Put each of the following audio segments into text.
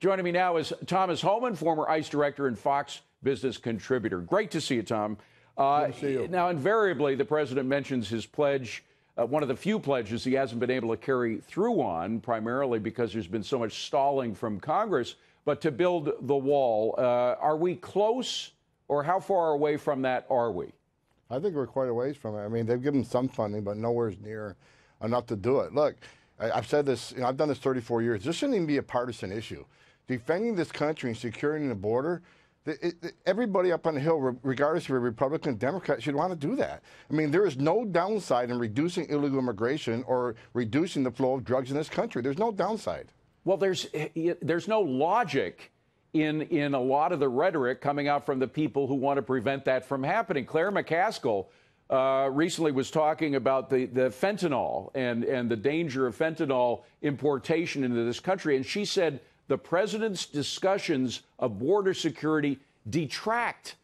Joining me now is Thomas Homan, former ICE director and Fox Business contributor. Great to see you, Tom. Good to see you. Now, invariably, the president mentions his pledge, one of the few pledges he hasn't been able to carry through on, primarily because there's been so much stalling from Congress, but to build the wall. Are we close, or how far away from that are we? I think we're quite a ways from it. I mean, they've given some funding, but nowhere near enough to do it. Look, I've said this, I've done this 34 years. This shouldn't even be a partisan issue. Defending this country and securing the border, everybody up on the Hill, regardless if you're a Republican or Democrat, should want to do that. I mean, there is no downside in reducing illegal immigration or reducing the flow of drugs in this country. There's no downside. Well, there's no logic in a lot of the rhetoric coming out from the people who want to prevent that from happening. Claire McCaskill recently was talking about the fentanyl and the danger of fentanyl importation into this country, and she said the president's discussions of border security detract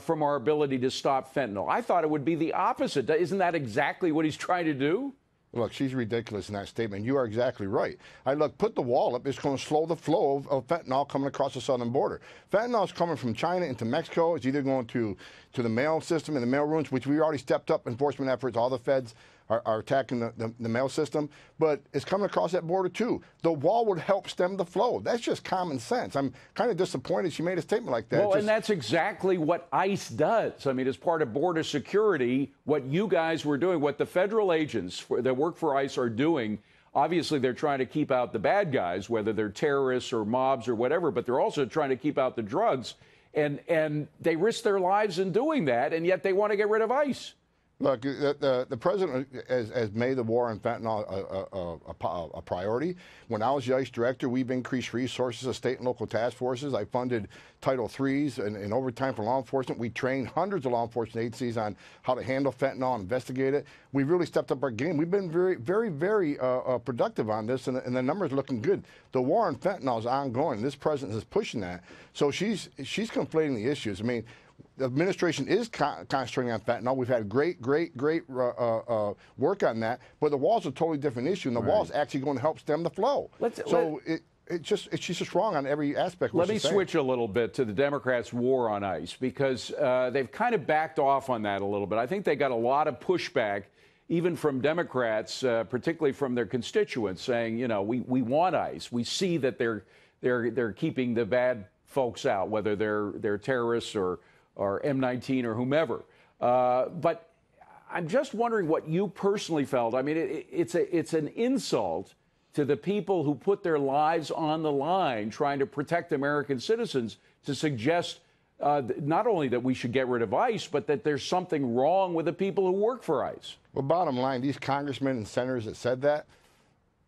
from our ability to stop fentanyl. I thought it would be the opposite. Isn't that exactly what he's trying to do? Look, she's ridiculous in that statement. You are exactly right. Look, put the wall up. It's going to slow the flow of fentanyl coming across the southern border. Fentanyl is coming from China into Mexico. It's either going to the mail system and the mail rooms, which we already stepped up enforcement efforts. All the feds are attacking the mail system. But it's coming across that border, too. The wall would help stem the flow. That's just common sense. I'm kind of disappointed she made a statement like that. Well, and that's exactly what ICE does. I mean, as part of border security, what you guys were doing, what the federal agents that work for ICE are doing, obviously they're trying to keep out the bad guys, whether they're terrorists or mobs or whatever, but they're also trying to keep out the drugs. And they risk their lives in doing that, and yet they want to get rid of ICE. Look, the president has made the war on fentanyl a priority. When I was the ICE director, we've increased resources of state and local task forces. I funded Title IIIs and overtime for law enforcement. We trained hundreds of law enforcement agencies on how to handle fentanyl and investigate it. We've really stepped up our game. We've been very productive on this, and the numbers are looking good. The war on fentanyl is ongoing. This president is pushing that. So she's conflating the issues. I mean, the administration is concentrating on fentanyl. We've had great work on that, but the wall's a totally different issue, and the wall's actually going to help stem the flow. She's just wrong on every aspect. Let me switch a little bit to the Democrats' war on ICE, because they've kind of backed off on that a little bit. I think they got a lot of pushback, even from Democrats, particularly from their constituents, saying, you know, we want ICE. We see that they're keeping the bad folks out, whether they're terrorists or M19 or whomever. But I'm just wondering what you personally felt. I mean, it's an insult to the people who put their lives on the line trying to protect American citizens to suggest not only that we should get rid of ICE, but that there's something wrong with the people who work for ICE. Well, bottom line, these congressmen and senators that said that,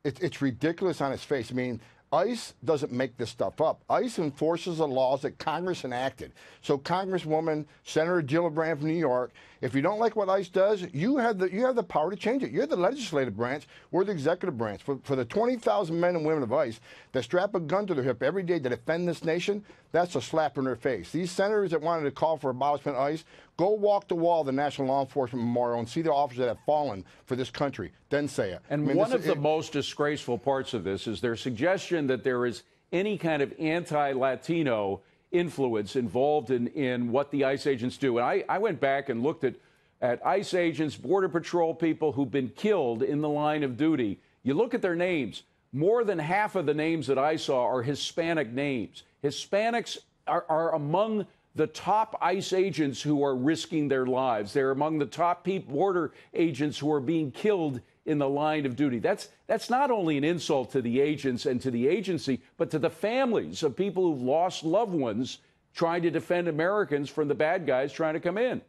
it's ridiculous on its face. I mean, ICE doesn't make this stuff up. ICE enforces the laws that Congress enacted. So, Congresswoman, Senator Gillibrand from New York, if you don't like what ICE does, you have the power to change it. You're the legislative branch. We're the executive branch. For the 20,000 men and women of ICE that strap a gun to their hip every day to defend this nation, that's a slap in their face. These senators that wanted to call for abolishment of ICE, go walk the wall of the National Law Enforcement Memorial and see the officers that have fallen for this country. Then say it. And one of the most disgraceful parts of this is their suggestion that there is any kind of anti-Latino influence involved in what the ICE agents do. And I went back and looked at ICE agents, Border Patrol people who've been killed in the line of duty. You look at their names. More than half of the names that I saw are Hispanic names. Hispanics are among the top ICE agents who are risking their lives. They're among the top border agents who are being killed in the line of duty. That's not only an insult to the agents and to the agency, but to the families of people who've lost loved ones trying to defend Americans from the bad guys trying to come in.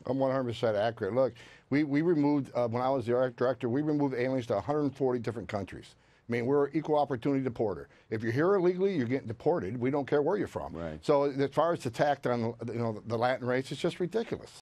I'm 100% accurate. Look, we removed, when I was the director, we removed aliens to 140 different countries. I mean, we're an equal opportunity deporter. If you're here illegally, you're getting deported. We don't care where you're from. Right. So as far as the attack on the Latin race, it's just ridiculous.